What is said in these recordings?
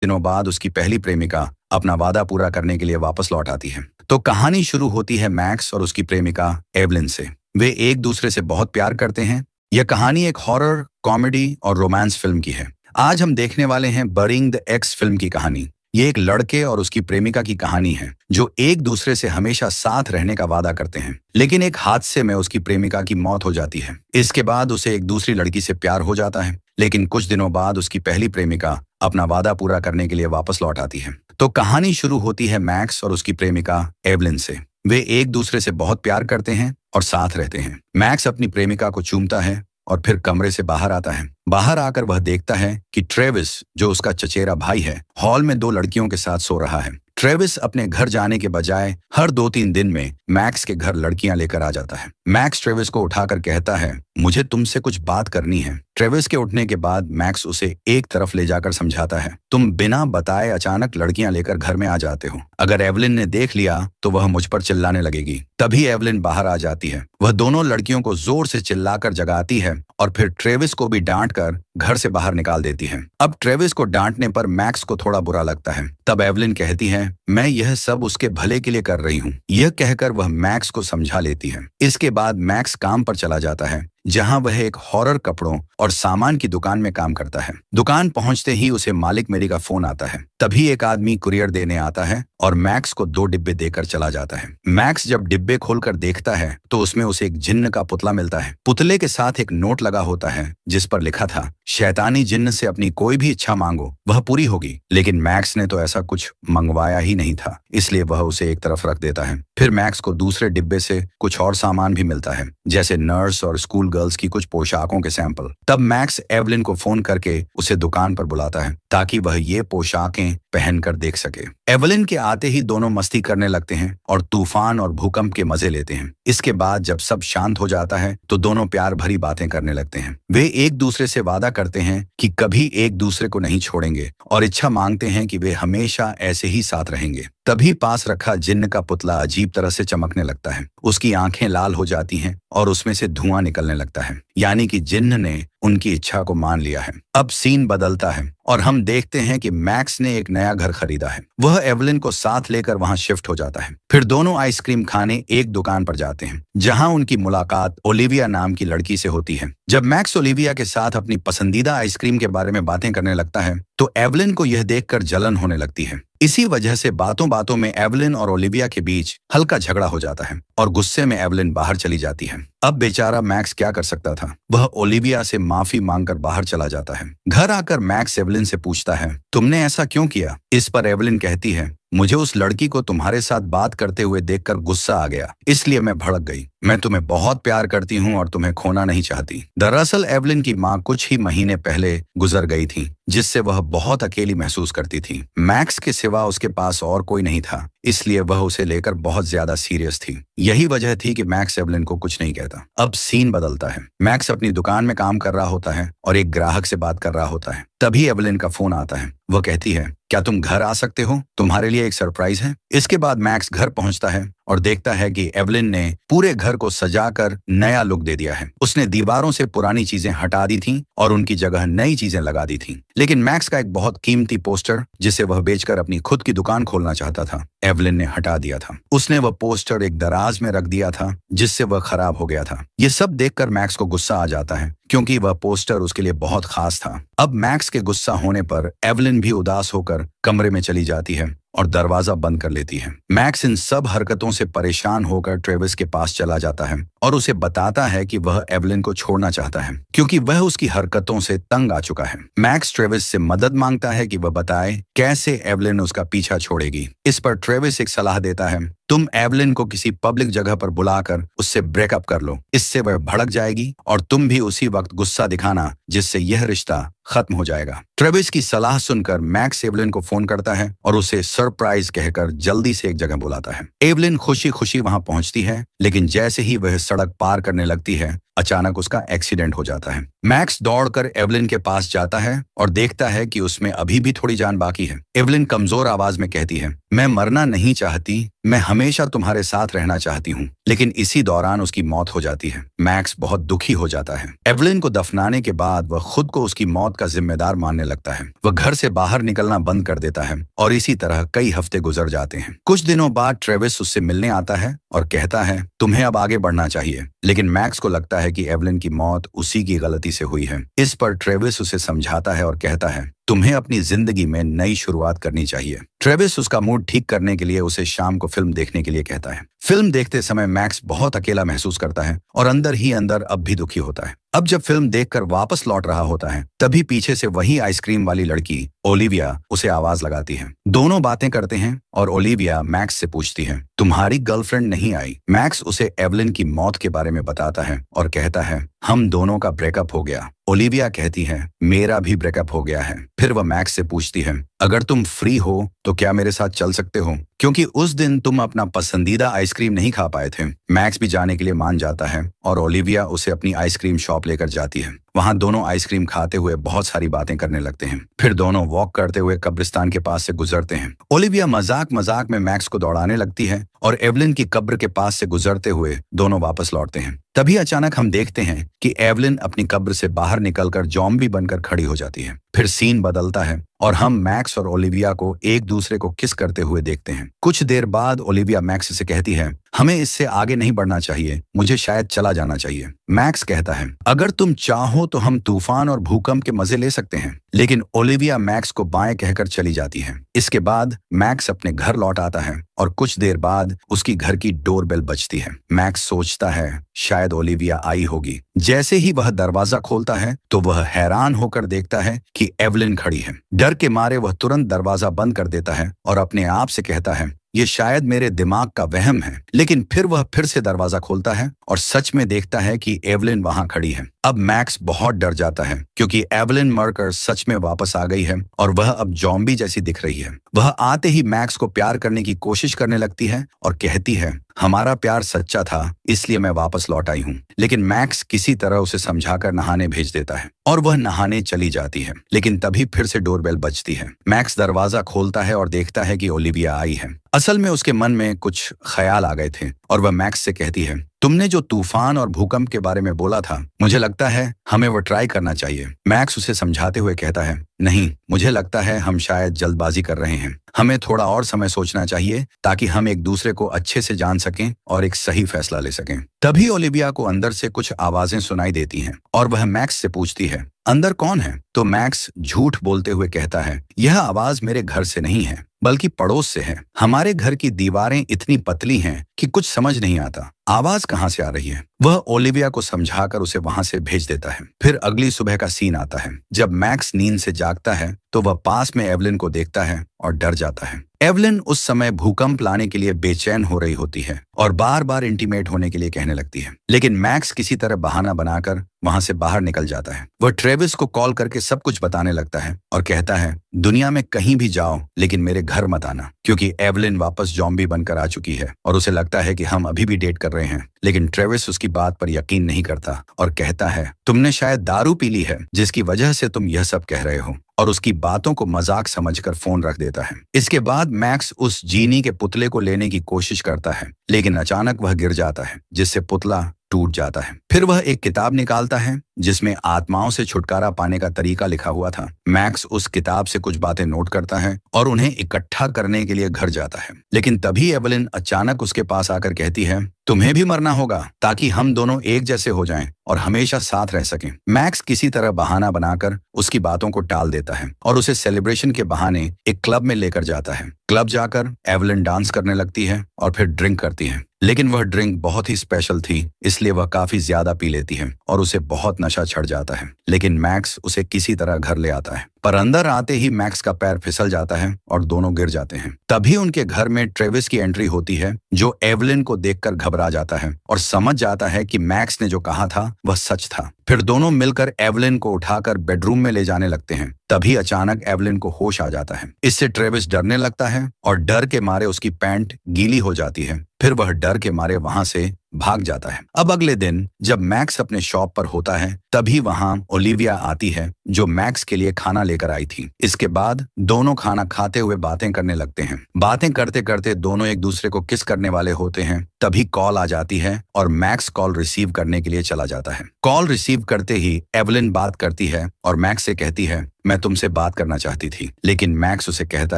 दिनों बाद उसकी पहली प्रेमिका अपना वादा पूरा करने के लिए वापस लौट आती है। तो कहानी शुरू होती है मैक्स और उसकी प्रेमिका एवलिन से। वे एक दूसरे से बहुत प्यार करते हैं। यह कहानी एक हॉरर, कॉमेडी और रोमांस फिल्म की है। आज हम देखने वाले हैं बरिंग द एक्स फिल्म की कहानी। ये एक लड़के और उसकी प्रेमिका की कहानी है जो एक दूसरे से हमेशा साथ रहने का वादा करते हैं, लेकिन एक हादसे में उसकी प्रेमिका की मौत हो जाती है। इसके बाद उसे एक दूसरी लड़की से प्यार हो जाता है, लेकिन कुछ दिनों बाद उसकी पहली प्रेमिका अपना वादा पूरा करने के लिए वापस लौट आती है। तो कहानी शुरू होती है मैक्स और उसकी प्रेमिका एवलिन से। वे एक दूसरे से बहुत प्यार करते हैं और साथ रहते हैं। मैक्स अपनी प्रेमिका को चूमता है और फिर कमरे से बाहर आता है। बाहर आकर वह देखता है कि ट्रेविस, जो उसका चचेरा भाई है, हॉल में दो लड़कियों के साथ सो रहा है। ट्रेविस अपने घर जाने के बजाय हर 2-3 दिन में मैक्स के घर लड़कियां लेकर आ जाता है। मैक्स ट्रेविस को उठाकर कहता है, मुझे तुमसे कुछ बात करनी है। ट्रेविस के उठने के बाद मैक्स उसे एक तरफ ले जाकर समझाता है, तुम बिना बताए अचानक लड़कियां लेकर घर में आ जाते हो। अगर एवलिन ने देख लिया तो वह मुझ पर चिल्लाने लगेगी। तभी एवलिन बाहर आ जाती है। वह दोनों लड़कियों को जोर से चिल्लाकर जगाती है और फिर ट्रेविस को भी डांट कर घर से बाहर निकाल देती है। अब ट्रेविस को डांटने पर मैक्स को थोड़ा बुरा लगता है। तब एवलिन कहती है, मैं यह सब उसके भले के लिए कर रही हूँ। यह कहकर वह मैक्स को समझा लेती है। इसके बाद मैक्स काम पर चला जाता है, जहां वह एक हॉरर कपड़ों और सामान की दुकान में काम करता है। दुकान पहुंचते ही उसे मालिक मेरी का फोन आता है। तभी एक आदमी कुरियर देने आता है और मैक्स को 2 डिब्बे देकर चला जाता है। मैक्स जब डिब्बे खोलकर देखता है तो उसमें उसे एक जिन्न का पुतला मिलता है। पुतले के साथ एक नोट लगा होता है जिस पर लिखा था, शैतानी जिन्न से अपनी कोई भी इच्छा मांगो, वह पूरी होगी। लेकिन मैक्स ने तो ऐसा कुछ मंगवाया ही नहीं था, इसलिए वह उसे एक तरफ रख देता है। फिर मैक्स को दूसरे डिब्बे से कुछ और सामान भी मिलता है, जैसे नर्स और स्कूल गर्ल्स की कुछ पोशाकों के सैंपल। तब मैक्स एवलिन को फोन करके उसे दुकान पर बुलाता है ताकि वह ये पोशाकें पहनकर देख सके। एवलिन के आते ही दोनों मस्ती करने लगते हैं और तूफान और भूकंप के मजे लेते हैं। इसके बाद जब सब शांत हो जाता है तो दोनों प्यार भरी बातें करने लगते हैं। वे एक दूसरे से वादा करते हैं कि कभी एक दूसरे को नहीं छोड़ेंगे और इच्छा मांगते हैं कि वे हमेशा ऐसे ही साथ रहेंगे। तभी पास रखा जिन्न का पुतला अजीब तरह से चमकने लगता है। उसकी आंखें लाल हो जाती हैं और उसमें से धुआं निकलने लगता है, यानी कि जिन्न ने उनकी इच्छा को मान लिया है। अब सीन बदलता है और हम देखते हैं कि मैक्स ने एक नया घर खरीदा है। वह एवलिन को साथ लेकर वहां शिफ्ट हो जाता है। फिर दोनों आइसक्रीम खाने एक दुकान पर जाते हैं, जहां उनकी मुलाकात ओलिविया नाम की लड़की से होती है। जब मैक्स ओलिविया के साथ अपनी पसंदीदा आइसक्रीम के बारे में बातें करने लगता है तो एवलिन को यह देखकर जलन होने लगती है। इसी वजह से बातों बातों में एवलिन और ओलिविया के बीच हल्का झगड़ा हो जाता है और गुस्से में एवलिन बाहर चली जाती है। अब बेचारा मैक्स क्या कर सकता था, वह ओलिविया से माफी मांगकर बाहर चला जाता है। घर आकर मैक्स एवलिन से पूछता है, तुमने ऐसा क्यों किया? इस पर एवलिन कहती है, मुझे उस लड़की को तुम्हारे साथ बात करते हुए देखकर गुस्सा आ गया, इसलिए मैं भड़क गई। मैं तुम्हें बहुत प्यार करती हूँ और तुम्हें खोना नहीं चाहती। दरअसल एवलिन की माँ कुछ ही महीने पहले गुजर गई थी, जिससे वह बहुत अकेली महसूस करती थी। मैक्स के सिवा उसके पास और कोई नहीं था, इसलिए वह उसे लेकर बहुत ज्यादा सीरियस थी। यही वजह थी कि मैक्स एवलिन को कुछ नहीं कहता। अब सीन बदलता है। मैक्स अपनी दुकान में काम कर रहा होता है और एक ग्राहक से बात कर रहा होता है। तभी एवलिन का फोन आता है। वह कहती है, क्या तुम घर आ सकते हो? तुम्हारे लिए एक सरप्राइज है। इसके बाद मैक्स घर पहुंचता है और देखता है कि एवलिन ने पूरे घर को सजाकर नया लुक दे दिया है। उसने दीवारों से पुरानी चीजें हटा दी थीं और उनकी जगह नई चीजें लगा दी थीं। लेकिन मैक्स का एक बहुत कीमती पोस्टर, जिसे वह बेचकर अपनी खुद की दुकान खोलना चाहता था, एवलिन ने हटा दिया था। उसने वह पोस्टर एक दराज में रख दिया था, जिससे वह खराब हो गया था। ये सब देखकर मैक्स को गुस्सा आ जाता है, क्योंकि वह पोस्टर उसके लिए बहुत खास था। अब मैक्स के गुस्सा होने पर एवलिन भी उदास होकर कमरे में चली जाती है और दरवाजा बंद कर लेती है। मैक्स इन सब हरकतों से परेशान होकर ट्रेविस के पास चला जाता है और उसे बताता है कि वह एवलिन को छोड़ना चाहता है, क्योंकि वह उसकी हरकतों से तंग आ चुका है। मैक्स ट्रेविस से मदद मांगता है कि वह बताए कैसे एवलिन उसका पीछा छोड़ेगी। इस पर ट्रेविस एक सलाह देता है, तुम एवलिन को किसी पब्लिक जगह पर बुलाकर उससे ब्रेकअप कर लो। इससे वह भड़क जाएगी और तुम भी उसी वक्त गुस्सा दिखाना, जिससे यह रिश्ता खत्म हो जाएगा। ट्रेविस की सलाह सुनकर मैक्स एवलिन को फोन करता है और उसे सरप्राइज कहकर जल्दी से एक जगह बुलाता है। एवलिन खुशी खुशी वहां पहुंचती है, लेकिन जैसे ही वह सड़क पार करने लगती है, अचानक उसका एक्सीडेंट हो जाता है। मैक्स दौड़कर एवलिन के पास जाता है और देखता है कि उसमें अभी भी थोड़ी जान बाकी है। एवलिन कमजोर आवाज में कहती है, मैं मरना नहीं चाहती, मैं हमेशा तुम्हारे साथ रहना चाहती हूँ। लेकिन इसी दौरान उसकी मौत हो जाती है। मैक्स बहुत दुखी हो जाता है। एवलिन को दफनाने के बाद वह खुद को उसकी मौत का जिम्मेदार मानने लगता है। वह घर से बाहर निकलना बंद कर देता है और इसी तरह कई हफ्ते गुजर जाते हैं। कुछ दिनों बाद ट्रेविस उससे मिलने आता है और कहता है, तुम्हें अब आगे बढ़ना चाहिए। लेकिन मैक्स को लगता है कि एवलिन की मौत उसी की गलती से हुई है। इस पर ट्रेविस उसे समझाता है और कहता है, तुम्हें अपनी जिंदगी में नई शुरुआत करनी चाहिए। ट्रेविस उसका मूड ठीक करने के लिए उसे शाम को फिल्म देखने के लिए कहता है। फिल्म देखते समय मैक्स बहुत अकेला महसूस करता है और अंदर ही अंदर अब भी दुखी होता है। अब जब फिल्म देखकर वापस लौट रहा होता है, तभी पीछे से वही आइसक्रीम वाली लड़की ओलिविया उसे आवाज लगाती है। दोनों बातें करते हैं और ओलिविया मैक्स से पूछती है, तुम्हारी गर्लफ्रेंड नहीं आई? मैक्स उसे एवलिन की मौत के बारे में बताता है और कहता है, हम दोनों का ब्रेकअप हो गया। ओलिविया कहती है, मेरा भी ब्रेकअप हो गया है। फिर वह मैक्स से पूछती है, अगर तुम फ्री हो तो क्या मेरे साथ चल सकते हो, क्योंकि उस दिन तुम अपना पसंदीदा आइसक्रीम नहीं खा पाए थे। मैक्स भी जाने के लिए मान जाता है और ओलिविया उसे अपनी आइसक्रीम शॉप लेकर जाती है। वहां दोनों आइसक्रीम खाते हुए बहुत सारी बातें करने लगते हैं। फिर दोनों वॉक करते हुए कब्रिस्तान के पास से गुजरते हैं। ओलिविया मजाक मजाक में मैक्स को दौड़ाने लगती है और एवलिन की कब्र के पास से गुजरते हुए दोनों वापस लौटते हैं। तभी अचानक हम देखते हैं कि एवलिन अपनी कब्र से बाहर निकलकर ज़ॉम्बी बनकर खड़ी हो जाती है। फिर सीन बदलता है और हम मैक्स और ओलिविया को एक दूसरे को किस करते हुए देखते हैं। कुछ देर बाद ओलिविया मैक्स से कहती है, हमें इससे आगे नहीं बढ़ना चाहिए, मुझे शायद चला जाना चाहिए। मैक्स कहता है, अगर तुम चाहो तो हम तूफान और भूकंप के मजे ले सकते हैं। लेकिन ओलिविया मैक्स को बाएं कहकर चली जाती है। इसके बाद मैक्स अपने घर लौट आता है और कुछ देर बाद उसकी घर की डोरबेल बजती है। मैक्स सोचता है शायद ओलिविया आई होगी। जैसे ही वह दरवाजा खोलता है तो वह हैरान होकर देखता है कि एवलिन खड़ी है। डर के मारे वह तुरंत दरवाजा बंद कर देता है और अपने आप से कहता है, ये शायद मेरे दिमाग का वहम है। लेकिन फिर वह फिर से दरवाजा खोलता है और सच में देखता है कि एवलिन वहां खड़ी है। अब मैक्स बहुत डर जाता है क्योंकि एवलिन मरकर सच में वापस आ गई है और वह अब ज़ॉम्बी जैसी दिख रही है। वह आते ही मैक्स को प्यार करने की कोशिश करने लगती है और कहती है, हमारा प्यार सच्चा था, इसलिए मैं वापस लौट आई हूँ। लेकिन मैक्स किसी तरह उसे समझाकर नहाने भेज देता है और वह नहाने चली जाती है। लेकिन तभी फिर से डोरबेल बजती है। मैक्स दरवाजा खोलता है और देखता है कि ओलिविया आई है। असल में उसके मन में कुछ ख्याल आ गए थे और वह मैक्स से कहती है, तुमने जो तूफान और भूकंप के बारे में बोला था, मुझे लगता है हमें वो ट्राई करना चाहिए। मैक्स उसे समझाते हुए कहता है, नहीं, मुझे लगता है हम शायद जल्दबाजी कर रहे हैं। हमें थोड़ा और समय सोचना चाहिए ताकि हम एक दूसरे को अच्छे से जान सकें और एक सही फैसला ले सकें। तभी ओलिविया को अंदर से कुछ आवाजें सुनाई देती हैं और वह मैक्स से पूछती है, अंदर कौन है? तो मैक्स झूठ बोलते हुए कहता है, यह आवाज मेरे घर से नहीं है बल्कि पड़ोस से है। हमारे घर की दीवारें इतनी पतली हैं कि कुछ समझ नहीं आता आवाज कहाँ से आ रही है। वह ओलिविया को समझाकर उसे वहां से भेज देता है। फिर अगली सुबह का सीन आता है। जब मैक्स नींद से जागता है तो वह पास में एवलिन को देखता है और डर जाता है। एवलिन उस समय भूकंप लाने के लिए बेचैन हो रही होती है और बार बार इंटीमेट होने के लिए कहने लगती है। लेकिन मैक्स किसी तरह बहाना बनाकर वहां से बाहर निकल जाता है। वह ट्रेविस को कॉल करके सब कुछ बताने लगता है और कहता है, दुनिया में कहीं भी जाओ लेकिन मेरे घर मत आना, क्योंकि एवलिन वापस ज़ॉम्बी बनकर आ चुकी है और उसे लगता है कि हम अभी भी डेट कर रहे हैं। लेकिन ट्रेविस उसकी बात पर यकीन नहीं करता और कहता है, तुमने शायद दारू पी ली है जिसकी वजह से तुम यह सब कह रहे हो, और उसकी बातों को मजाक समझकर फोन रख देता है। इसके बाद मैक्स उस जीनी के पुतले को लेने की कोशिश करता है, लेकिन अचानक वह गिर जाता है जिससे पुतला टूट जाता है। फिर वह एक किताब निकालता है जिसमें आत्माओं से छुटकारा पाने का तरीका लिखा हुआ था। मैक्स उस किताब से कुछ बातें नोट करता है और उन्हें इकट्ठा करने के लिए घर जाता है। लेकिन तभी एवलिन अचानक उसके पास आकर कहती है, तुम्हें भी मरना होगा ताकि हम दोनों एक जैसे हो जाएं और हमेशा साथ रह सकें। मैक्स किसी तरह बहाना बनाकर उसकी बातों को टाल देता है और उसे सेलिब्रेशन के बहाने एक क्लब में लेकर जाता है। क्लब जाकर एवलिन डांस करने लगती है और फिर ड्रिंक करती है। लेकिन वह ड्रिंक बहुत ही स्पेशल थी, इसलिए वह काफी ज्यादा पी लेती है और उसे बहुत नशा चढ़ जाता है। लेकिन मैक्स उसे किसी तरह घर ले आता है, पर अंदर आते ही मैक्स का पैर फिसल जाता है और दोनों गिर जाते हैं। तभी उनके घर में ट्रेविस की एंट्री होती है, जो एवलिन को देखकर घबरा जाता है और समझ जाता है कि मैक्स ने जो कहा था वह सच था। फिर दोनों मिलकर एवलिन को उठाकर बेडरूम में ले जाने लगते हैं। तभी अचानक एवलिन को होश आ जाता है। इससे ट्रेविस डरने लगता है और डर के मारे उसकी पैंट गीली हो जाती है। फिर वह डर के मारे वहां से भाग जाता है। अब अगले दिन जब मैक्स अपने शॉप पर होता है तभी वहां ओलिविया आती है जो मैक्स के लिए खाना लेकर आई थी। इसके बाद दोनों खाना खाते हुए बातें करने लगते हैं। बातें करते करते दोनों एक दूसरे को किस करने वाले होते हैं तभी कॉल आ जाती है और मैक्स कॉल रिसीव करने के लिए चला जाता है। कॉल रिसीव करते ही एवलिन बात करती है और मैक्स से कहती है मैं तुमसे बात करना चाहती थी, लेकिन मैक्स उसे कहता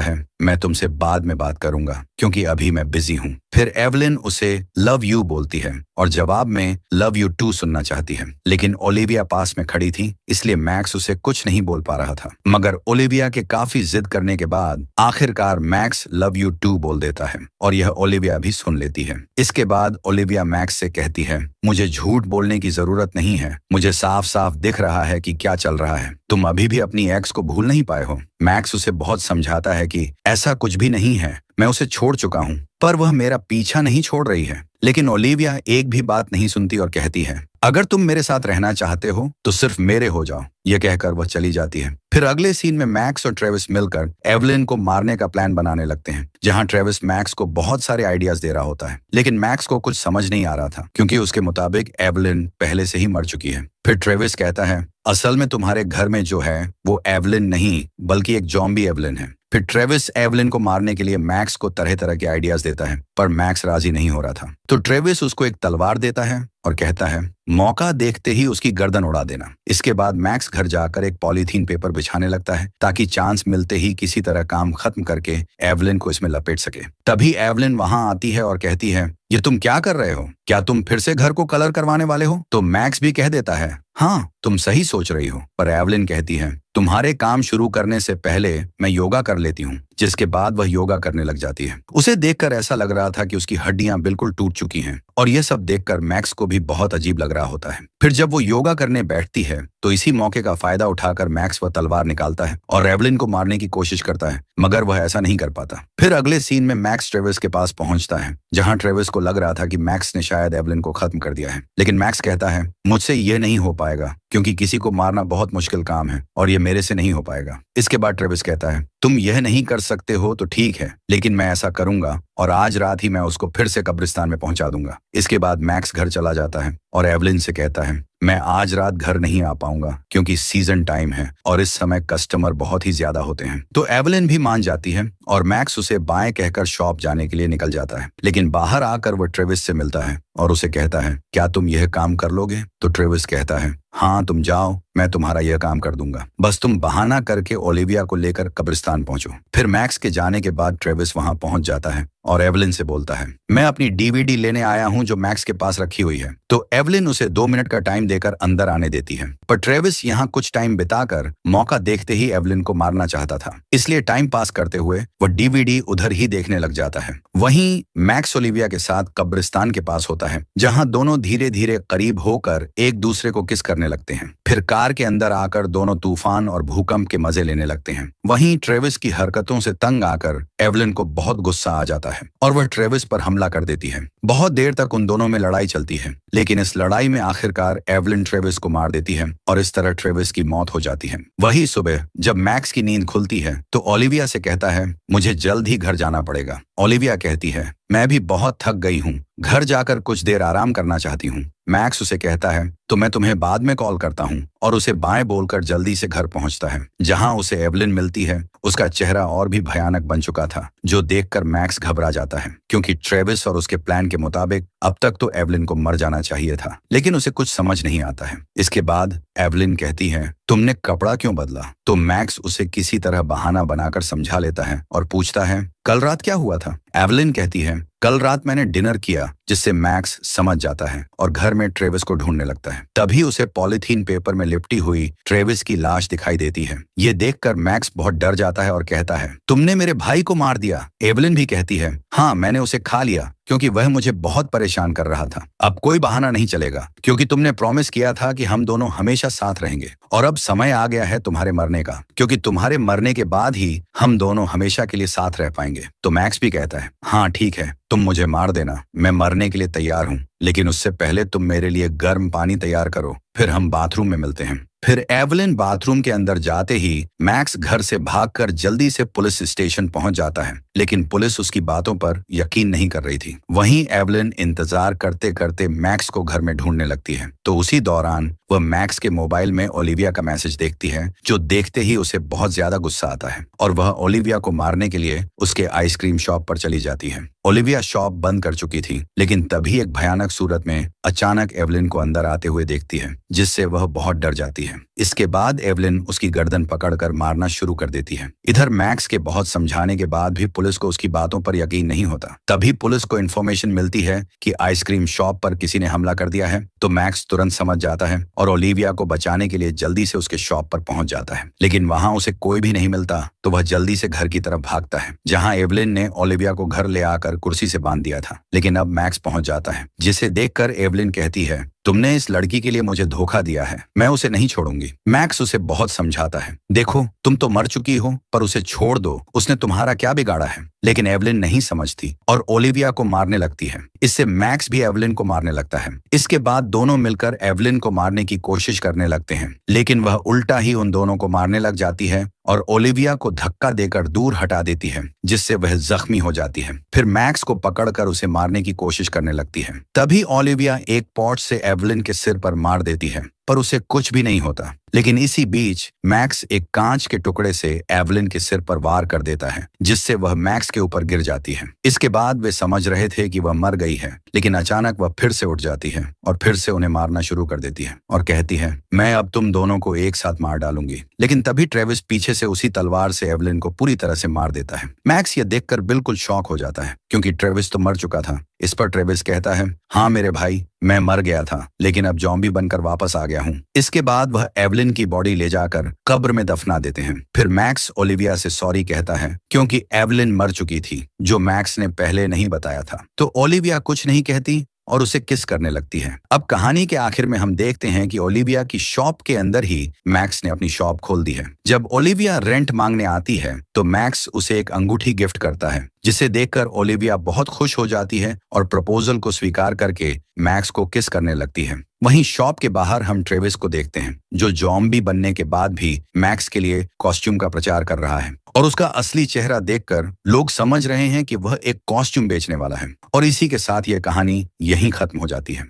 है मैं तुमसे बाद में बात करूंगा क्योंकि अभी मैं बिजी हूँ। फिर एवलिन उसे लव यू बोलती है और जवाब में लव यू टू सुनना चाहती है, लेकिन ओलिविया पास में खड़ी थी इसलिए मैक्स उसे कुछ नहीं बोल पा रहा था। मगर ओलिविया के काफी जिद करने के बाद आखिरकार मैक्स लव यू टू बोल देता है और यह ओलिविया भी सुन लेती है। इसके बाद ओलिविया मैक्स से कहती है मुझे झूठ बोलने की जरूरत नहीं है, मुझे साफ साफ दिख रहा है कि क्या चल रहा है, तुम अभी भी अपनी एक्स को भूल नहीं पाए हो। मैक्स उसे बहुत समझाता है कि ऐसा कुछ भी नहीं है, मैं उसे छोड़ चुका हूँ, पर वह मेरा पीछा नहीं छोड़ रही है। लेकिन ओलिविया एक भी बात नहीं सुनती और कहती है अगर तुम मेरे साथ रहना चाहते हो तो सिर्फ मेरे हो जाओ। यह कहकर वह चली जाती है। फिर अगले सीन में मैक्स और ट्रेविस मिलकर एवलिन को मारने का प्लान बनाने लगते हैं, जहां ट्रेविस मैक्स को बहुत सारे आइडियाज दे रहा होता है, लेकिन मैक्स को कुछ समझ नहीं आ रहा था क्योंकि उसके मुताबिक एवलिन पहले से ही मर चुकी है। फिर ट्रेविस कहता है असल में तुम्हारे घर में जो है वो एवलिन नहीं बल्कि एक जॉम्बी एवलिन है। फिर ट्रेविस एवलिन को मारने के लिए मैक्स को तरह तरह के आइडियाज देता है, पर मैक्स राजी नहीं हो रहा था। तो ट्रेविस उसको एक तलवार देता है और कहता है मौका देखते ही उसकी गर्दन उड़ा देना। इसके बाद मैक्स घर जाकर एक पॉलीथीन पेपर बिछाने लगता है ताकि चांस मिलते ही किसी तरह काम खत्म करके एवलिन को इसमें लपेट सके। तभी एवलिन वहां आती है और कहती है ये तुम क्या कर रहे हो, क्या तुम फिर से घर को कलर करवाने वाले हो? तो मैक्स भी कह देता है हाँ तुम सही सोच रही हो, पर एवलिन कहती है तुम्हारे काम शुरू करने से पहले मैं योगा कर लेती हूँ, जिसके बाद वह योगा करने लग जाती है। उसे देखकर ऐसा लग रहा था कि उसकी हड्डियां बिल्कुल टूट चुकी हैं और यह सब देखकर मैक्स को भी बहुत अजीब लग रहा होता है। फिर जब वो योगा करने बैठती है तो इसी मौके का फायदा उठाकर मैक्स वह तलवार निकालता है और एवलिन को मारने की कोशिश करता है, मगर वह ऐसा नहीं कर पाता। फिर अगले सीन में मैक्स ट्रेविस के पास पहुंचता है, जहां ट्रेविस को लग रहा था कि मैक्स ने शायद एवलिन को खत्म कर दिया है, लेकिन मैक्स कहता है मुझसे यह नहीं हो पाएगा क्योंकि किसी को मारना बहुत मुश्किल काम है और यह मेरे से नहीं हो पाएगा। इसके बाद ट्रेविस कहता है तुम यह नहीं कर सकते हो तो ठीक है, लेकिन मैं ऐसा करूंगा और आज रात ही मैं उसको फिर से कब्रिस्तान में पहुंचा दूंगा। इसके बाद मैक्स घर चला जाता है और एवलिन से कहता है मैं आज रात घर नहीं आ पाऊंगा क्योंकि सीजन टाइम है और इस समय कस्टमर बहुत ही ज्यादा होते हैं। तो एवलिन भी मान जाती है और मैक्स उसे बाएं कहकर शॉप जाने के लिए निकल जाता है, लेकिन बाहर आकर वह ट्रेविस से मिलता है और उसे कहता है क्या तुम यह काम कर लोगे? तो ट्रेविस कहता है हाँ तुम जाओ, मैं तुम्हारा यह काम कर दूंगा, बस तुम बहाना करके ओलिविया को लेकर कब्रिस्तान पहुंचो। फिर मैक्स के जाने के बाद ट्रेविस वहां पहुंच जाता है और एवलिन से बोलता है मैं अपनी डीवीडी लेने आया हूं जो मैक्स के पास रखी हुई है। तो एवलिन उसे 2 मिनट का टाइम देकर अंदर आने देती है, पर ट्रेविस यहाँ कुछ टाइम बिताकर मौका देखते ही एवलिन को मारना चाहता था, इसलिए टाइम पास करते हुए वह डीवीडी उधर ही देखने लग जाता है। वहीं मैक्स ओलिविया के साथ कब्रिस्तान के पास होता है, जहाँ दोनों धीरे धीरे करीब होकर एक दूसरे को किस करने लगते हैं। फिर कार के अंदर आकर दोनों तूफान और भूकंप के मजे लेने लगते हैं। वहीं ट्रेविस की हरकतों से तंग आकर एवलिन को बहुत गुस्सा आ जाता है और वह ट्रेविस पर हमला कर देती है। बहुत देर तक उन दोनों में लड़ाई चलती है, लेकिन इस लड़ाई में आखिरकार एवलिन ट्रेविस को मार देती है और इस तरह ट्रेविस की मौत हो जाती है। वही सुबह जब मैक्स की नींद खुलती है तो ओलिविया से कहता है मुझे जल्द ही घर जाना पड़ेगा। ओलिविया कहती है मैं भी बहुत थक गई हूँ, घर जाकर कुछ देर आराम करना चाहती हूँ। मैक्स उसे कहता है तो मैं तुम्हें बाद में कॉल करता हूँ और उसे बाएं बोलकर जल्दी से घर पहुंचता है, जहां उसे एवलिन मिलती है। उसका चेहरा और भी भयानक बन चुका था, जो देखकर मैक्स घबरा जाता है क्योंकि ट्रेविस और उसके प्लान के मुताबिक अब तक तो एवलिन को मर जाना चाहिए था, लेकिन उसे कुछ समझ नहीं आता है। इसके बाद एवलिन कहती है तुमने कपड़ा क्यों बदला? तो मैक्स उसे किसी तरह बहाना बनाकर समझा लेता है और पूछता है कल रात क्या हुआ था? एवलिन कहती है कल रात मैंने डिनर किया, जिससे मैक्स समझ जाता है और घर में ट्रेविस को ढूंढने लगता है। तभी उसे पॉलीथीन पेपर में लिपटी हुई ट्रेविस की लाश दिखाई देती है। ये देखकर मैक्स बहुत डर जाता है और कहता है तुमने मेरे भाई को मार दिया। एवलिन भी कहती है हाँ मैंने उसे खा लिया क्योंकि वह मुझे बहुत परेशान कर रहा था। अब कोई बहाना नहीं चलेगा क्योंकि तुमने प्रॉमिस किया था कि हम दोनों हमेशा साथ रहेंगे और अब समय आ गया है तुम्हारे मरने का, क्योंकि तुम्हारे मरने के बाद ही हम दोनों हमेशा के लिए साथ रह पाएंगे। तो मैक्स भी कहता है हाँ ठीक है, तुम मुझे मार देना, मैं मरने के लिए तैयार हूँ, लेकिन उससे पहले तुम मेरे लिए गर्म पानी तैयार करो, फिर हम बाथरूम में मिलते हैं। फिर एवलिन बाथरूम के अंदर जाते ही मैक्स घर से भागकर जल्दी से पुलिस स्टेशन पहुंच जाता है, लेकिन पुलिस उसकी बातों पर यकीन नहीं कर रही थी। वहीं एवलिन इंतजार करते करते मैक्स को घर में ढूंढने लगती है। तो उसी दौरान वह मैक्स के मोबाइल में ओलिविया का मैसेज देखती है, जो देखते ही उसे बहुत ज्यादा गुस्सा आता है और वह ओलिविया को मारने के लिए उसके आइसक्रीम शॉप पर चली जाती है। ओलिविया शॉप बंद कर चुकी थी, लेकिन तभी एक भयानक सूरत में अचानक एवलिन को अंदर आते हुए देखती है, जिससे वह बहुत डर जाती है। इसके बाद एवलिन उसकी गर्दन पकड़कर मारना शुरू कर देती है। इधर मैक्स के बहुत समझाने के बाद भी पुलिस को उसकी बातों पर यकीन नहीं होता। तभी पुलिस को इन्फॉर्मेशन मिलती है कि आइसक्रीम शॉप पर किसी ने हमला कर दिया है। तो मैक्स तुरंत समझ जाता है और ओलिविया को बचाने के लिए जल्दी से उसके शॉप पर पहुंच जाता है, लेकिन वहां उसे कोई भी नहीं मिलता। तो वह जल्दी से घर की तरफ भागता है, जहां एवलिन ने ओलिविया को घर ले आकर कुर्सी से बांध दिया था। लेकिन अब मैक्स पहुंच जाता है, जिसे देखकर एवलिन कहती है, तुमने इस लड़की के लिए मुझे धोखा दिया है, मैं उसे नहीं छोड़ूंगी। मैक्स उसे बहुत समझाता है, देखो तुम तो मर चुकी हो, पर उसे छोड़ दो, उसने तुम्हारा क्या बिगाड़ा है। लेकिन एवलिन नहीं समझती और ओलिविया को मारने लगती है। इससे मैक्स भी एवलिन को मारने लगता है। इसके बाद दोनों मिलकर एवलिन को मारने की कोशिश करने लगते हैं, लेकिन वह उल्टा ही उन दोनों को मारने लग जाती है और ओलिविया को धक्का देकर दूर हटा देती है, जिससे वह जख्मी हो जाती है। फिर मैक्स को पकड़कर उसे मारने की कोशिश करने लगती है। तभी ओलिविया एक पॉट से एवलिन के सिर पर मार देती है, पर उसे कुछ भी नहीं होता। लेकिन इसी बीच मैक्स एक कांच के टुकड़े से एवलिन के सिर पर वार कर देता है, जिससे वह मैक्स के ऊपर गिर जाती है। इसके बाद वे समझ रहे थे कि वह मर गई है, लेकिन अचानक वह फिर से उठ जाती है और फिर से उन्हें मारना शुरू कर देती है और कहती है, मैं अब तुम दोनों को एक साथ मार डालूंगी। लेकिन तभी ट्रेविस पीछे से उसी तलवार से एवलिन को पूरी तरह से मार देता है। मैक्स यह देखकर बिल्कुल शॉक हो जाता है, क्योंकि ट्रेविस तो मर चुका था। इस पर ट्रेविस कहता है, हाँ मेरे भाई, मैं मर गया था, लेकिन अब जॉम्बी बनकर वापस आ गया हूँ। इसके बाद वह एवलिन की बॉडी ले जाकर कब्र में दफना देते हैं। फिर मैक्स ओलिविया से सॉरी कहता है, क्योंकि एवलिन मर चुकी थी, जो मैक्स ने पहले नहीं बताया था। तो ओलिविया कुछ नहीं कहती और उसे किस करने लगती है। अब कहानी के आखिर में हम देखते हैं कि ओलिविया की शॉप के अंदर ही मैक्स ने अपनी शॉप खोल दी है। जब ओलिविया रेंट मांगने आती है, तो मैक्स उसे एक अंगूठी गिफ्ट करता है, जिसे देखकर ओलिविया बहुत खुश हो जाती है और प्रपोजल को स्वीकार करके मैक्स को किस करने लगती है। वहीं शॉप के बाहर हम ट्रेविस को देखते हैं, जो ज़ॉम्बी बनने के बाद भी मैक्स के लिए कॉस्ट्यूम का प्रचार कर रहा है और उसका असली चेहरा देखकर लोग समझ रहे हैं कि वह एक कॉस्ट्यूम बेचने वाला है। और इसी के साथ यह कहानी यहीं खत्म हो जाती है।